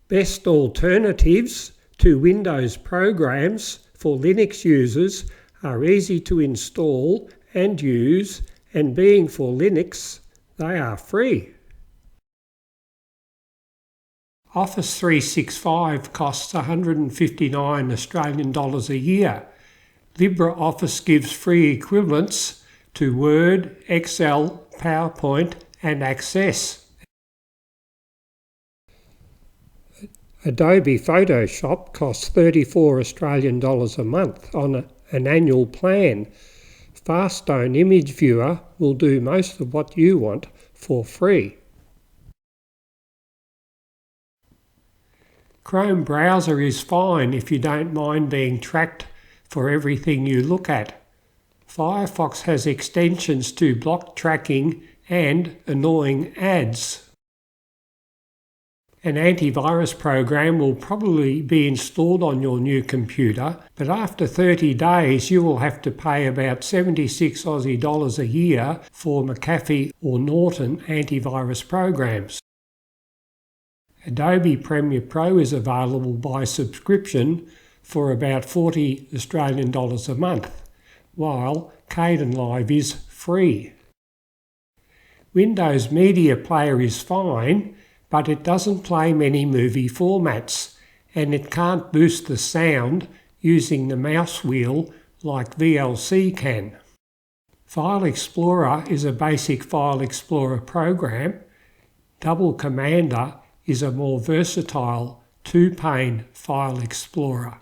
Best alternatives to Windows programs for Linux users are easy to install and use, and being for Linux, they are free. Office 365 costs $159 Australian dollars a year. LibreOffice gives free equivalents to Word, Excel, PowerPoint and Access. Adobe Photoshop costs $34 Australian dollars a month on an annual plan. Faststone Image Viewer will do most of what you want for free. Chrome browser is fine if you don't mind being tracked for everything you look at. Firefox has extensions to block tracking and annoying ads. An antivirus program will probably be installed on your new computer, but after 30 days you will have to pay about 76 Aussie dollars a year for McAfee or Norton antivirus programs. Adobe Premiere Pro is available by subscription for about 40 Australian dollars a month, while Kdenlive is free. Windows Media Player is fine, but it doesn't play many movie formats, and it can't boost the sound using the mouse wheel like VLC can. File Explorer is a basic File Explorer program. Double Commander is a more versatile two-pane File Explorer.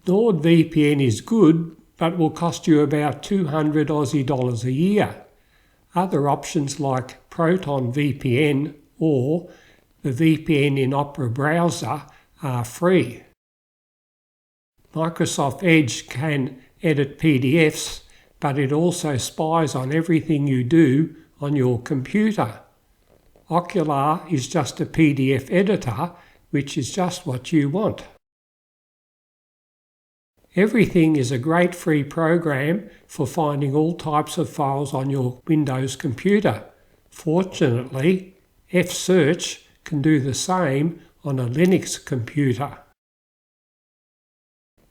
NordVPN is good, but will cost you about 200 Aussie dollars a year. Other options like Proton VPN or the VPN in Opera browser are free. Microsoft Edge can edit PDFs, but it also spies on everything you do on your computer. Ocular is just a PDF editor, which is just what you want. Everything is a great free program for finding all types of files on your Windows computer. Fortunately, F-Search can do the same on a Linux computer.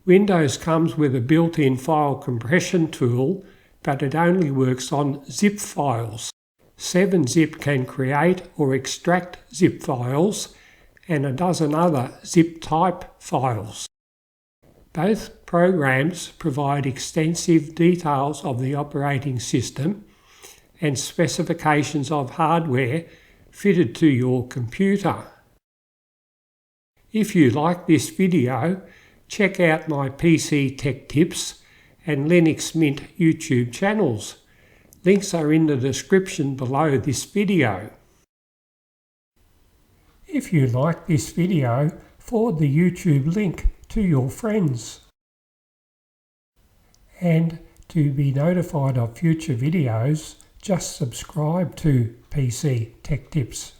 Windows comes with a built-in file compression tool, but it only works on zip files. 7-zip can create or extract zip files, and a dozen other zip type files. Both programs provide extensive details of the operating system and specifications of hardware fitted to your computer. If you like this video, check out my PC Techtips and Linux Mint YouTube channels. Links are in the description below this video. If you like this video, forward the YouTube link to your friends. And to be notified of future videos, just subscribe to PC Techtips.